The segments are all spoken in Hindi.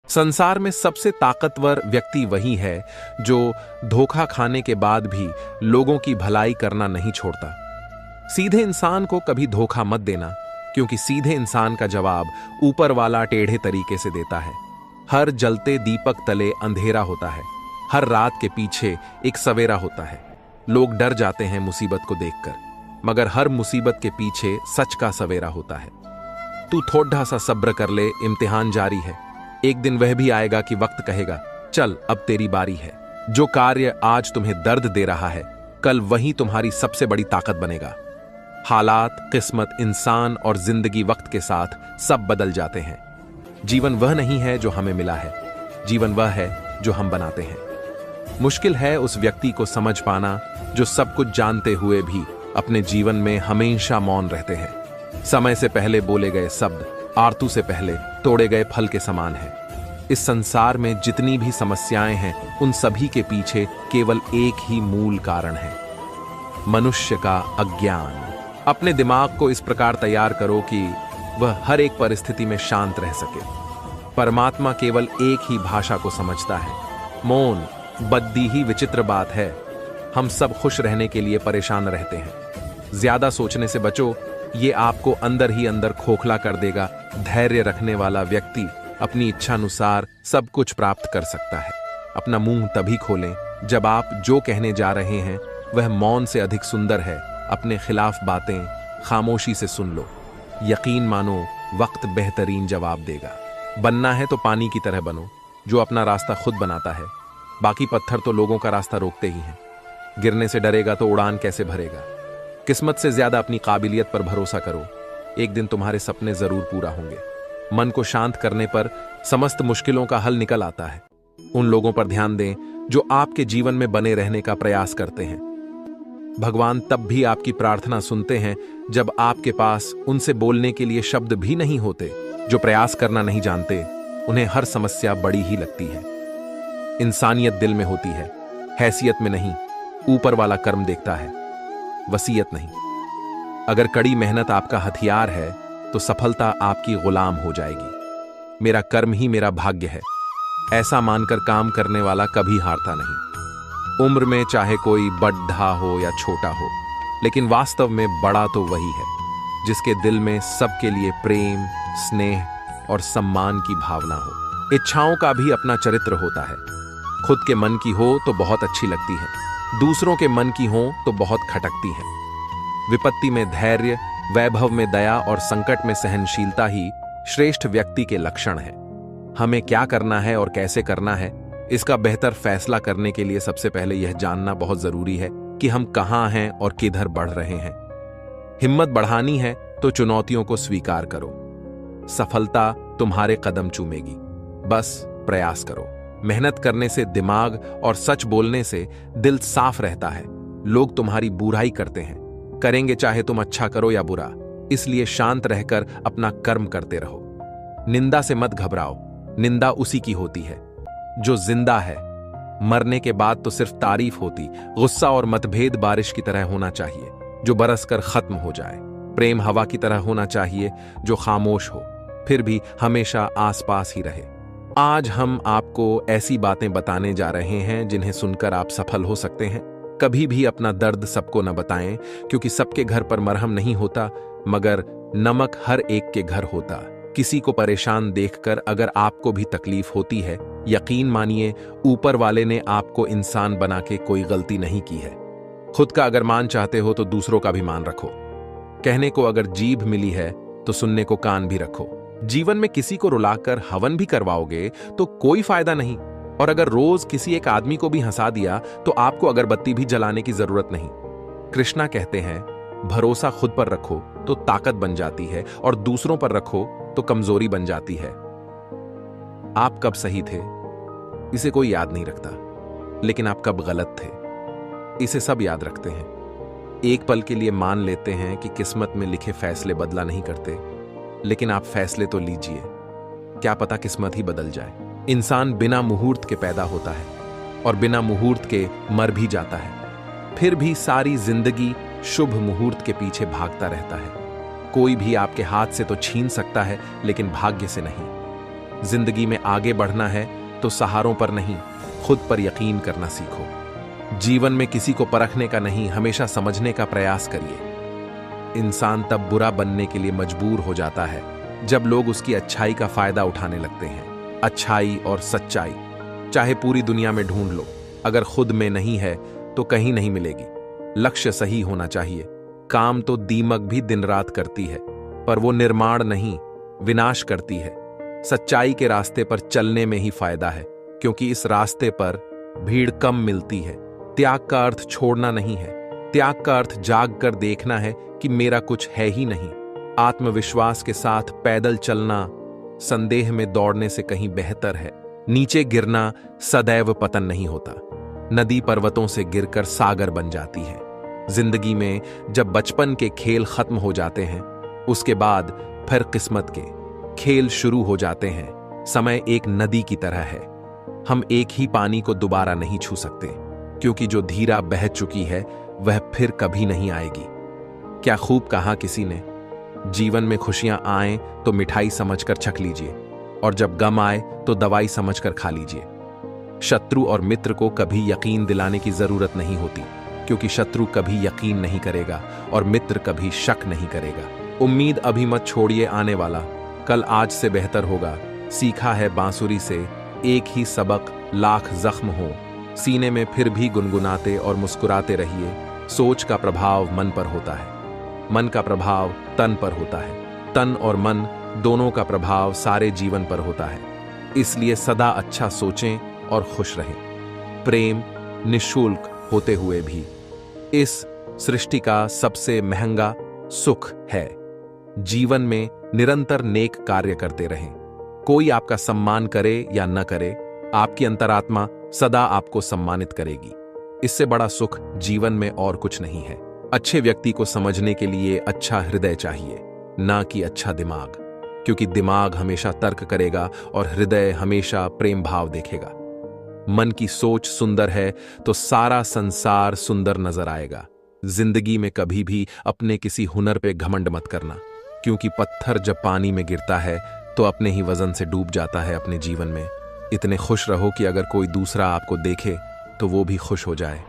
संसार में सबसे ताकतवर व्यक्ति वही है जो धोखा खाने के बाद भी लोगों की भलाई करना नहीं छोड़ता। सीधे इंसान को कभी धोखा मत देना, क्योंकि सीधे इंसान का जवाब ऊपर वाला टेढ़े तरीके से देता है। हर जलते दीपक तले अंधेरा होता है, हर रात के पीछे एक सवेरा होता है। लोग डर जाते हैं मुसीबत को देखकर, मगर हर मुसीबत के पीछे सच का सवेरा होता है। तू थोड़ा सा सब्र कर ले, इम्तिहान जारी है। एक दिन वह भी आएगा कि वक्त कहेगा, चल अब तेरी बारी है। जो कार्य आज तुम्हें दर्द दे रहा है, कल वही तुम्हारी सबसे बड़ी ताकत बनेगा। हालात, किस्मत, इंसान और जिंदगी वक्त के साथ सब बदल जाते हैं। जीवन वह नहीं है जो हमें मिला है, जीवन वह है जो हम बनाते हैं। मुश्किल है उस व्यक्ति को समझ पाना जो सब कुछ जानते हुए भी अपने जीवन में हमेशा मौन रहते हैं। समय से पहले बोले गए शब्द आरतू से पहले तोड़े गए फल के समान है। इस संसार में जितनी भी समस्याएं हैं, उन सभी के पीछे केवल एक ही मूल कारण है, मनुष्य का अज्ञान। अपने दिमाग को इस प्रकार तैयार करो कि वह हर एक परिस्थिति में शांत रह सके। परमात्मा केवल एक ही भाषा को समझता है, मौन। बद्दी ही विचित्र बात है, हम सब खुश रहने के लिए परेशान रहते हैं। ज्यादा सोचने से बचो, ये आपको अंदर ही अंदर खोखला कर देगा। धैर्य रखने वाला व्यक्ति अपनी इच्छानुसार सब कुछ प्राप्त कर सकता है। अपना मुंह तभी खोलें जब आप जो कहने जा रहे हैं वह मौन से अधिक सुंदर है। अपने खिलाफ बातें खामोशी से सुन लो। यकीन मानो, वक्त बेहतरीन जवाब देगा। बनना है तो पानी की तरह बनो, जो अपना रास्ता खुद बनाता है। बाकी पत्थर तो लोगों का रास्ता रोकते ही हैं। गिरने से डरेगा तो उड़ान कैसे भरेगा। किस्मत से ज्यादा अपनी काबिलियत पर भरोसा करो। एक दिन तुम्हारे सपने जरूर पूरा होंगे। मन को शांत करने पर समस्त मुश्किलों का हल निकल आता है। उन लोगों पर ध्यान दें जो आपके जीवन में बने रहने का प्रयास करते हैं। भगवान तब भी आपकी प्रार्थना सुनते हैं जब आपके पास उनसे बोलने के लिए शब्द भी नहीं होते। जो प्रयास करना नहीं जानते, उन्हें हर समस्या बड़ी ही लगती है। इंसानियत दिल में होती है, हैसियत में नहीं। ऊपर वाला कर्म देखता है, वसीयत नहीं। अगर कड़ी मेहनत आपका हथियार है तो सफलता आपकी गुलाम हो जाएगी। मेरा कर्म ही मेरा भाग्य है, ऐसा मानकर काम करने वाला कभी हारता नहीं। उम्र में चाहे कोई बड़ा हो या छोटा हो, लेकिन वास्तव में बड़ा तो वही है जिसके दिल में सबके लिए प्रेम, स्नेह और सम्मान की भावना हो। इच्छाओं का भी अपना चरित्र होता है। खुद के मन की हो तो बहुत अच्छी लगती है, दूसरों के मन की हो तो बहुत खटकती है। विपत्ति में धैर्य, वैभव में दया और संकट में सहनशीलता ही श्रेष्ठ व्यक्ति के लक्षण है। हमें क्या करना है और कैसे करना है, इसका बेहतर फैसला करने के लिए सबसे पहले यह जानना बहुत जरूरी है कि हम कहां हैं और किधर बढ़ रहे हैं। हिम्मत बढ़ानी है तो चुनौतियों को स्वीकार करो। सफलता तुम्हारे कदम चूमेगी, बस प्रयास करो। मेहनत करने से दिमाग और सच बोलने से दिल साफ रहता है। लोग तुम्हारी बुराई करते हैं, करेंगे चाहे तुम अच्छा करो या बुरा। इसलिए शांत रहकर अपना कर्म करते रहो। निंदा से मत घबराओ, निंदा उसी की होती है जो जिंदा है। मरने के बाद तो सिर्फ तारीफ होती। गुस्सा और मतभेद बारिश की तरह होना चाहिए जो बरसकर खत्म हो जाए। प्रेम हवा की तरह होना चाहिए जो खामोश हो, फिर भी हमेशा आसपास ही रहे। आज हम आपको ऐसी बातें बताने जा रहे हैं जिन्हें सुनकर आप सफल हो सकते हैं। कभी भी अपना दर्द सबको न बताएं, क्योंकि सबके घर पर मरहम नहीं होता, मगर नमक हर एक के घर होता। किसी को परेशान देखकर अगर आपको भी तकलीफ होती है, यकीन मानिए ऊपर वाले ने आपको इंसान बना के कोई गलती नहीं की है। खुद का अगर मान चाहते हो तो दूसरों का भी मान रखो। कहने को अगर जीभ मिली है तो सुनने को कान भी रखो। जीवन में किसी को रुलाकर हवन भी करवाओगे तो कोई फायदा नहीं, और अगर रोज किसी एक आदमी को भी हंसा दिया तो आपको अगरबत्ती भी जलाने की जरूरत नहीं। कृष्णा कहते हैं, भरोसा खुद पर रखो तो ताकत बन जाती है, और दूसरों पर रखो तो कमजोरी बन जाती है। आप कब सही थे इसे कोई याद नहीं रखता, लेकिन आप कब गलत थे इसे सब याद रखते हैं। एक पल के लिए मान लेते हैं कि किस्मत में लिखे फैसले बदला नहीं करते, लेकिन आप फैसले तो लीजिए, क्या पता किस्मत ही बदल जाए। इंसान बिना मुहूर्त के पैदा होता है और बिना मुहूर्त के मर भी जाता है। फिर भी सारी जिंदगी शुभ मुहूर्त के पीछे भागता रहता है। कोई भी आपके हाथ से तो छीन सकता है, लेकिन भाग्य से नहीं। जिंदगी में आगे बढ़ना है तो सहारों पर नहीं, खुद पर यकीन करना सीखो। जीवन में किसी को परखने का नहीं, हमेशा समझने का प्रयास करिए। इंसान तब बुरा बनने के लिए मजबूर हो जाता है जब लोग उसकी अच्छाई का फायदा उठाने लगते हैं। अच्छाई और सच्चाई चाहे पूरी दुनिया में ढूंढ लो, अगर खुद में नहीं है तो कहीं नहीं मिलेगी। लक्ष्य सही होना चाहिए। काम तो दीमक भी दिन रात करती है, पर वो निर्माण नहीं, विनाश करती है। सच्चाई के रास्ते पर चलने में ही फायदा है, क्योंकि इस रास्ते पर भीड़ कम मिलती है। त्याग का अर्थ छोड़ना नहीं है, त्याग का अर्थ जाग कर देखना है कि मेरा कुछ है ही नहीं। आत्मविश्वास के साथ पैदल चलना संदेह में दौड़ने से कहीं बेहतर है। नीचे गिरना सदैव पतन नहीं होता। नदी पर्वतों से गिरकर सागर बन जाती है। जिंदगी में जब बचपन के खेल खत्म हो जाते हैं, उसके बाद फिर किस्मत के खेल शुरू हो जाते हैं। समय एक नदी की तरह है। हम एक ही पानी को दोबारा नहीं छू सकते, क्योंकि जो धीरा बह चुकी है वह फिर कभी नहीं आएगी। क्या खूब कहा किसी ने, जीवन में खुशियां आए तो मिठाई समझकर छक लीजिए, और जब गम आए तो दवाई समझकर खा लीजिए। शत्रु और मित्र को कभी यकीन दिलाने की जरूरत नहीं होती, क्योंकि शत्रु कभी यकीन नहीं करेगा और मित्र कभी शक नहीं करेगा। उम्मीद अभी मत छोड़िए, आने वाला कल आज से बेहतर होगा। सीखा है बांसुरी से एक ही सबक, लाख जख्म हो। सीने में फिर भी गुनगुनाते और मुस्कुराते रहिए। सोच का प्रभाव मन पर होता है, मन का प्रभाव तन पर होता है, तन और मन दोनों का प्रभाव सारे जीवन पर होता है। इसलिए सदा अच्छा सोचें और खुश रहें। प्रेम निःशुल्क होते हुए भी इस सृष्टि का सबसे महंगा सुख है। जीवन में निरंतर नेक कार्य करते रहें। कोई आपका सम्मान करे या न करे, आपकी अंतरात्मा सदा आपको सम्मानित करेगी। इससे बड़ा सुख जीवन में और कुछ नहीं है। अच्छे व्यक्ति को समझने के लिए अच्छा हृदय चाहिए, ना कि अच्छा दिमाग, क्योंकि दिमाग हमेशा तर्क करेगा और हृदय हमेशा प्रेम भाव देखेगा। मन की सोच सुंदर है तो सारा संसार सुंदर नजर आएगा। जिंदगी में कभी भी अपने किसी हुनर पे घमंड मत करना, क्योंकि पत्थर जब पानी में गिरता है तो अपने ही वजन से डूब जाता है अपने जीवन में। इतने खुश रहो कि अगर कोई दूसरा आपको देखे तो वो भी खुश हो जाए।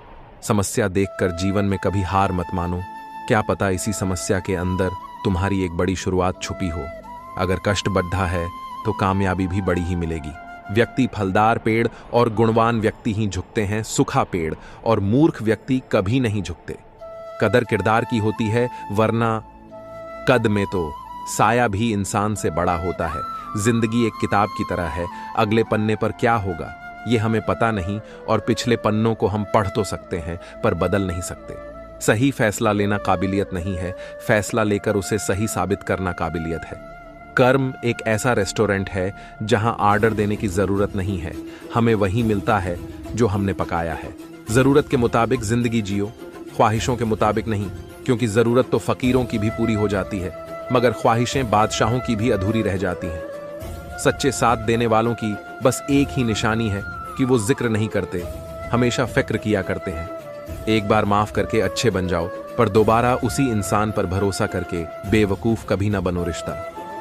समस्या देखकर जीवन में कभी हार मत मानो। क्या पता इसी समस्या के अंदर तुम्हारी एक बड़ी शुरुआत छुपी हो। अगर कष्ट बढ़ा है तो कामयाबी भी बड़ी ही मिलेगी। व्यक्ति फलदार पेड़ और गुणवान व्यक्ति ही झुकते हैं, सूखा पेड़ और मूर्ख व्यक्ति कभी नहीं झुकते। कदर किरदार की होती है, वरना कद में तो साया भी इंसान से बड़ा होता है। जिंदगी एक किताब की तरह है, अगले पन्ने पर क्या होगा ये हमें पता नहीं, और पिछले पन्नों को हम पढ़ तो सकते हैं पर बदल नहीं सकते। सही फैसला लेना काबिलियत नहीं है, फैसला लेकर उसे सही साबित करना काबिलियत है। कर्म एक ऐसा रेस्टोरेंट है जहां ऑर्डर देने की जरूरत नहीं है, हमें वही मिलता है जो हमने पकाया है। जरूरत के मुताबिक जिंदगी जियो, ख्वाहिशों के मुताबिक नहीं, क्योंकि जरूरत तो फकीरों की भी पूरी हो जाती है, मगर ख्वाहिशें बादशाहों की भी अधूरी रह जाती हैं। सच्चे साथ देने वालों की बस एक ही निशानी है कि वो जिक्र नहीं करते, हमेशा फिक्र किया करते हैं। एक बार माफ करके अच्छे बन जाओ, पर दोबारा उसी इंसान पर भरोसा करके बेवकूफ कभी ना बनो। रिश्ता,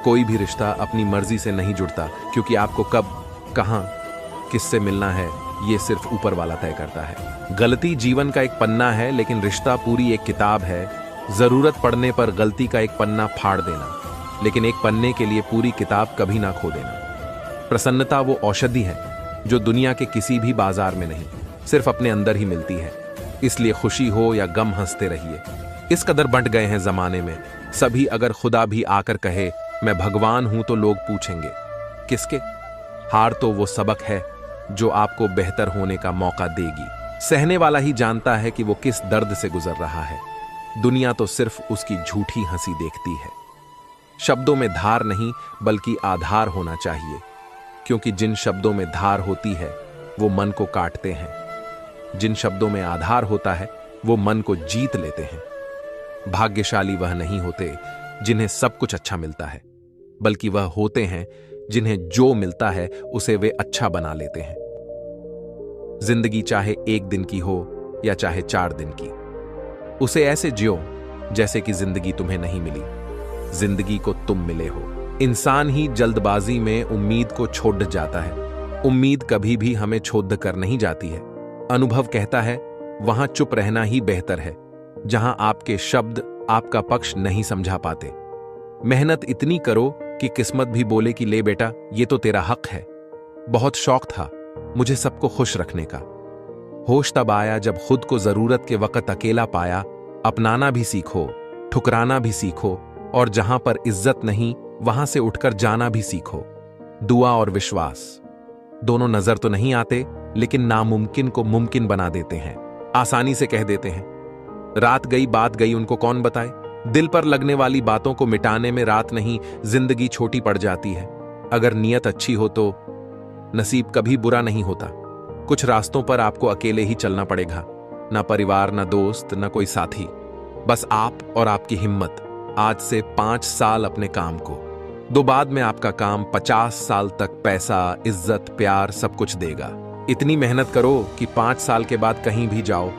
कोई भी रिश्ता अपनी मर्जी से नहीं जुड़ता, क्योंकि आपको कब, कहां, किससे मिलना है ये सिर्फ ऊपर वाला तय करता है। गलती जीवन का एक पन्ना है, लेकिन रिश्ता पूरी एक किताब है। जरूरत पड़ने पर गलती का एक पन्ना फाड़ देना, लेकिन एक पन्ने के लिए पूरी किताब कभी ना खो देना। प्रसन्नता वो औषधि है जो दुनिया के किसी भी बाजार में नहीं, सिर्फ अपने अंदर ही मिलती है। इसलिए खुशी हो या गम हंसते रहिए। इस कदर बंट गए हैं जमाने में सभी, अगर खुदा भी आकर कहे मैं भगवान हूं तो लोग पूछेंगे किसके। हार तो वो सबक है जो आपको बेहतर होने का मौका देगी। सहने वाला ही जानता है कि वो किस दर्द से गुजर रहा है। दुनिया तो सिर्फ उसकी झूठी हंसी देखती है। शब्दों में धार नहीं बल्कि आधार होना चाहिए, क्योंकि जिन शब्दों में धार होती है वो मन को काटते हैं, जिन शब्दों में आधार होता है वो मन को जीत लेते हैं। भाग्यशाली वह नहीं होते जिन्हें सब कुछ अच्छा मिलता है, बल्कि वह होते हैं जिन्हें जो मिलता है उसे वे अच्छा बना लेते हैं। जिंदगी चाहे एक दिन की हो या चाहे 4 दिन की, उसे ऐसे जियो जैसे कि जिंदगी तुम्हें नहीं मिली, जिंदगी को तुम मिले हो। इंसान ही जल्दबाजी में उम्मीद को छोड़ जाता है। उम्मीद कभी भी हमें छोड़ कर नहीं जाती है। अनुभव कहता है वहां चुप रहना ही बेहतर है, जहां आपके शब्द आपका पक्ष नहीं समझा पाते। मेहनत इतनी करो कि किस्मत भी बोले कि ले बेटा, ये तो तेरा हक है। बहुत शौक था मुझे सबको खुश रखने का। होश तब आया जब खुद को जरूरत के वक्त अकेला पाया। अपनाना भी सीखो, ठुकराना भी सीखो, और जहां पर इज्जत नहीं वहां से उठकर जाना भी सीखो। दुआ और विश्वास दोनों नजर तो नहीं आते, लेकिन नामुमकिन को मुमकिन बना देते हैं। आसानी से कह देते हैं। रात गई बात गई, उनको कौन बताए। दिल पर लगने वाली बातों को मिटाने में रात नहीं, जिंदगी छोटी पड़ जाती है। अगर नीयत अच्छी हो तो नसीब कभी बुरा नहीं होता। कुछ रास्तों पर आपको अकेले ही चलना पड़ेगा, ना परिवार, ना दोस्त, ना कोई साथी, बस आप और आपकी हिम्मत। आज से 5 साल अपने काम को दो, बाद में आपका काम 50 साल तक पैसा, इज्जत, प्यार सब कुछ देगा। इतनी मेहनत करो कि 5 साल के बाद कहीं भी जाओ,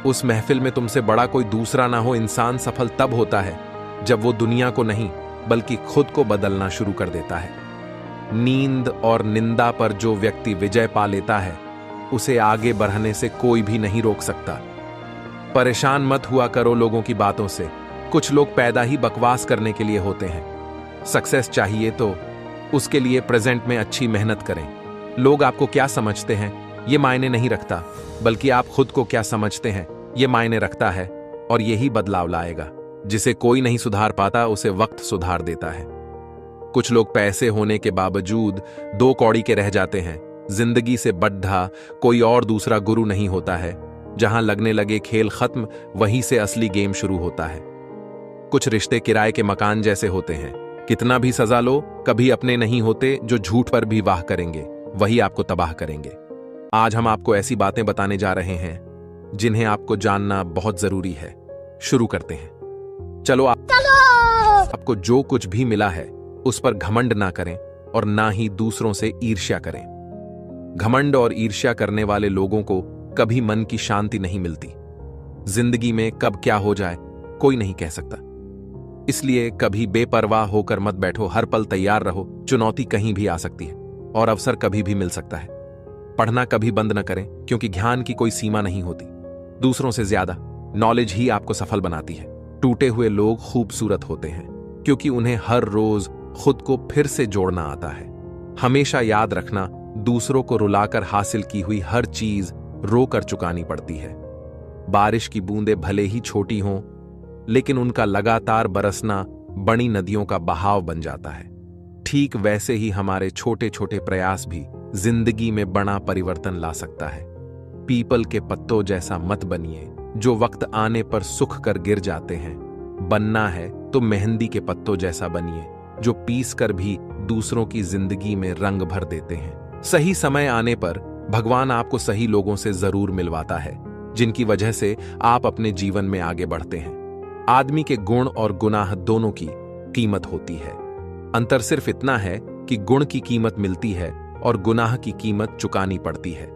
उस महफिल में तुमसे बड़ा कोई दूसरा ना हो। इंसान सफल तब होता है जब वो दुनिया को नहीं बल्कि खुद को बदलना शुरू कर देता है। नींद और निंदा पर जो व्यक्ति विजय पा लेता है, उसे आगे बढ़ने से कोई भी नहीं रोक सकता। परेशान मत हुआ करो लोगों की बातों से। कुछ लोग पैदा ही बकवास करने के लिए होते हैं। सक्सेस चाहिए तो उसके लिए प्रेजेंट में अच्छी मेहनत करें। लोग आपको क्या समझते हैं ये मायने नहीं रखता, बल्कि आप खुद को क्या समझते हैं ये मायने रखता है। और यही बदलाव लाएगा। जिसे कोई नहीं सुधार पाता, उसे वक्त सुधार देता है। कुछ लोग पैसे होने के बावजूद 2 कौड़ी के रह जाते हैं। जिंदगी से बड्ढा कोई और दूसरा गुरु नहीं होता है। जहां लगने लगे खेल खत्म, वहीं से असली गेम शुरू होता है। कुछ रिश्ते किराए के मकान जैसे होते हैं। कितना भी सजा लो, कभी अपने नहीं होते। जो झूठ पर भी वाह करेंगे वही आपको तबाह करेंगे। आज हम आपको ऐसी बातें बताने जा रहे हैं जिन्हें आपको जानना बहुत जरूरी है। शुरू करते हैं। चलो आपको जो कुछ भी मिला है उस पर घमंड ना करें और ना ही दूसरों से ईर्ष्या करें। घमंड और ईर्ष्या करने वाले लोगों को कभी मन की शांति नहीं मिलती। जिंदगी में कब क्या हो जाए कोई नहीं कह सकता। इसलिए कभी बेपरवाह होकर मत बैठो। हर पल तैयार रहो। चुनौती कहीं भी आ सकती है और अवसर कभी भी मिल सकता है। पढ़ना कभी बंद न करें, क्योंकि ज्ञान की कोई सीमा नहीं होती। दूसरों से ज्यादा नॉलेज ही आपको सफल बनाती है। टूटे हुए लोग खूबसूरत होते हैं, क्योंकि उन्हें हर रोज खुद को फिर से जोड़ना आता है। हमेशा याद रखना, दूसरों को रुलाकर हासिल की हुई हर चीज रोकर चुकानी पड़ती है। बारिश की बूंदें भले ही छोटी हों, लेकिन उनका लगातार बरसना बड़ी नदियों का बहाव बन जाता है। ठीक वैसे ही हमारे छोटे छोटे प्रयास भी जिंदगी में बड़ा परिवर्तन ला सकता है। पीपल के पत्तों जैसा मत बनिए जो वक्त आने पर सूख कर गिर जाते हैं। बनना है तो मेहंदी के पत्तों जैसा बनिए जो पीस कर भी दूसरों की जिंदगी में रंग भर देते हैं। सही समय आने पर भगवान आपको सही लोगों से जरूर मिलवाता है, जिनकी वजह से आप अपने जीवन में आगे बढ़ते हैं। आदमी के गुण और गुनाह दोनों की कीमत होती है। अंतर सिर्फ इतना है कि गुण की कीमत मिलती है और गुनाह की कीमत चुकानी पड़ती है।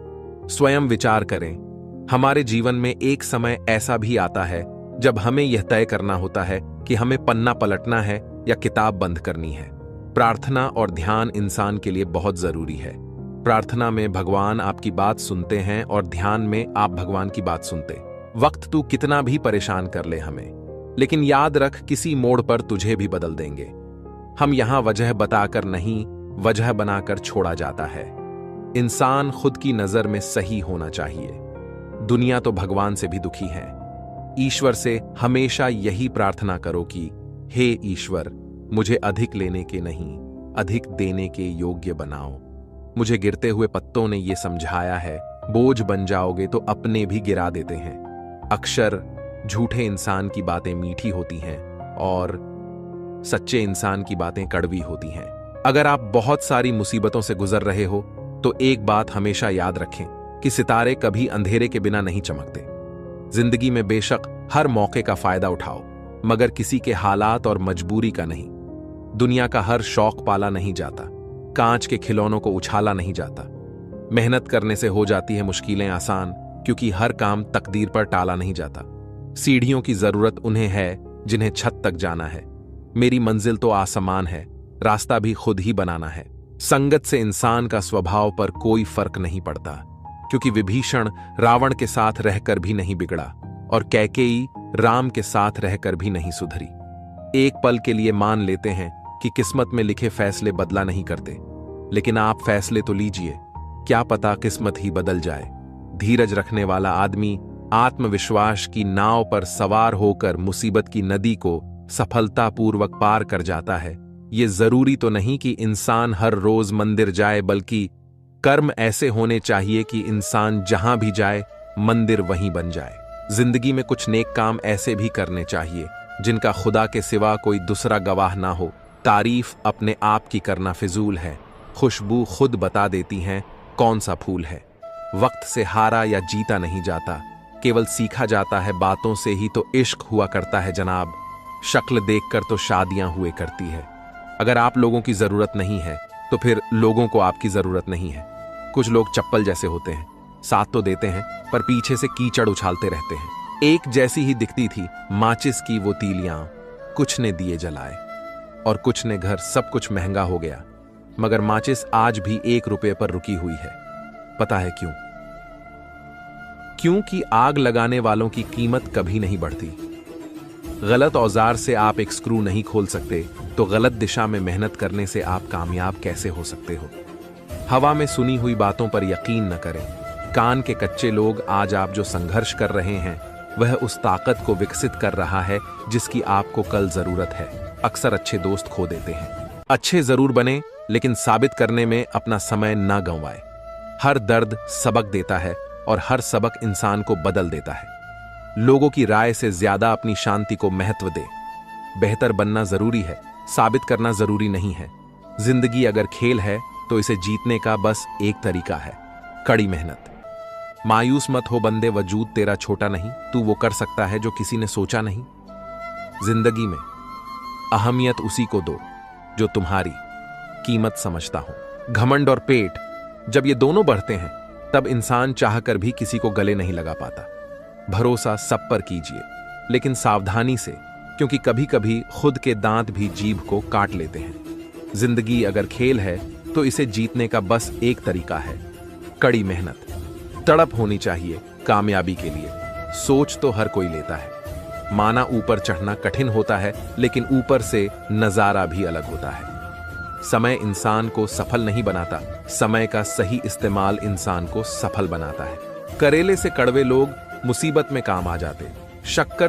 स्वयं विचार करें। हमारे जीवन में एक समय ऐसा भी आता है जब हमें यह तय करना होता है कि हमें पन्ना पलटना है या किताब बंद करनी है। प्रार्थना और ध्यान इंसान के लिए बहुत जरूरी है। प्रार्थना में भगवान आपकी बात सुनते हैं और ध्यान में आप भगवान की बात सुनते। वक्त तू कितना भी परेशान कर ले हमें, लेकिन याद रख किसी मोड़ पर तुझे भी बदल देंगे। हम यहां वजह बताकर नहीं, वजह बनाकर छोड़ा जाता है। इंसान खुद की नजर में सही होना चाहिए। दुनिया तो भगवान से भी दुखी है। ईश्वर से हमेशा यही प्रार्थना करो कि हे ईश्वर, मुझे अधिक लेने के नहीं, अधिक देने के योग्य बनाओ। मुझे गिरते हुए पत्तों ने यह समझाया है, बोझ बन जाओगे तो अपने भी गिरा देते हैं। अक्सर झूठे इंसान की बातें मीठी होती हैं और सच्चे इंसान की बातें कड़वी होती हैं। अगर आप बहुत सारी मुसीबतों से गुजर रहे हो तो एक बात हमेशा याद रखें कि सितारे कभी अंधेरे के बिना नहीं चमकते। जिंदगी में बेशक हर मौके का फायदा उठाओ, मगर किसी के हालात और मजबूरी का नहीं। दुनिया का हर शौक पाला नहीं जाता, कांच के खिलौनों को उछाला नहीं जाता। मेहनत करने से हो जाती है मुश्किलें आसान, क्योंकि हर काम तकदीर पर टाला नहीं जाता। सीढ़ियों की जरूरत उन्हें है जिन्हें छत तक जाना है। मेरी मंजिल तो आसमान है, रास्ता भी खुद ही बनाना है। संगत से इंसान का स्वभाव पर कोई फर्क नहीं पड़ता, क्योंकि विभीषण रावण के साथ रहकर भी नहीं बिगड़ा और कैकेयी राम के साथ रहकर भी नहीं सुधरी। एक पल के लिए मान लेते हैं कि किस्मत में लिखे फैसले बदला नहीं करते, लेकिन आप फैसले तो लीजिए, क्या पता किस्मत ही बदल जाए। धीरज रखने वाला आदमी आत्मविश्वास की नाव पर सवार होकर मुसीबत की नदी को सफलतापूर्वक पार कर जाता है। ये जरूरी तो नहीं कि इंसान हर रोज मंदिर जाए, बल्कि कर्म ऐसे होने चाहिए कि इंसान जहां भी जाए मंदिर वहीं बन जाए। जिंदगी में कुछ नेक काम ऐसे भी करने चाहिए जिनका खुदा के सिवा कोई दूसरा गवाह ना हो। तारीफ अपने आप की करना फिजूल है, खुशबू खुद बता देती हैं कौन सा फूल है। वक्त से हारा या जीता नहीं जाता, केवल सीखा जाता है। बातों से ही तो इश्क हुआ करता है जनाब, शक्ल देखकर तो शादियां हुए करती है। अगर आप लोगों की जरूरत नहीं है तो फिर लोगों को आपकी जरूरत नहीं है। कुछ लोग चप्पल जैसे होते हैं, साथ तो देते हैं पर पीछे से कीचड़ उछालते रहते हैं। एक जैसी ही दिखती थी माचिस की वो तीलियां, कुछ ने दिए जलाए और कुछ ने घर। सब कुछ महंगा हो गया, मगर माचिस आज भी 1 रुपये पर रुकी हुई है। पता है क्यों? क्योंकि आग लगाने वालों की कीमत कभी नहीं बढ़ती। गलत औजार से आप एक स्क्रू नहीं खोल सकते, तो गलत दिशा में मेहनत करने से आप कामयाब कैसे हो सकते हो? हवा में सुनी हुई बातों पर यकीन न करें। कान के कच्चे लोग आज आप जो संघर्ष कर रहे हैं वह उस ताकत को विकसित कर रहा है जिसकी आपको कल जरूरत है। अक्सर अच्छे दोस्त खो देते हैं। अच्छे जरूर बने, लेकिन साबित करने में अपना समय ना गंवाए। हर दर्द सबक देता है और हर सबक इंसान को बदल देता है। लोगों की राय से ज्यादा अपनी शांति को महत्व दे। बेहतर बनना जरूरी है, साबित करना जरूरी नहीं है। जिंदगी अगर खेल है तो इसे जीतने का बस एक तरीका है, कड़ी मेहनत। मायूस मत हो बंदे, वजूद तेरा छोटा नहीं, तू वो कर सकता है जो किसी ने सोचा नहीं। जिंदगी में अहमियत उसी को दो जो तुम्हारी कीमत समझता हो। घमंड और पेट जब ये दोनों बढ़ते हैं तब इंसान चाहकर भी किसी को गले नहीं लगा पाता। भरोसा सब पर कीजिए, लेकिन सावधानी से, क्योंकि कभी कभी खुद के दांत भी जीभ को काट लेते हैं। जिंदगी अगर खेल है तो इसे जीतने का बस एक तरीका है, कड़ी मेहनत। तड़प होनी चाहिए कामयाबी के लिए। सोच तो हर कोई लेता है, माना ऊपर चढ़ना कठिन होता है, लेकिन ऊपर से नजारा भी अलग होता है। समय इंसान को सफल नहीं बनाता, समय का सही इस्तेमाल इंसान को सफल बनाता है। करेले से कड़वे लोग मुसीबत में काम आ जाते, शक्कर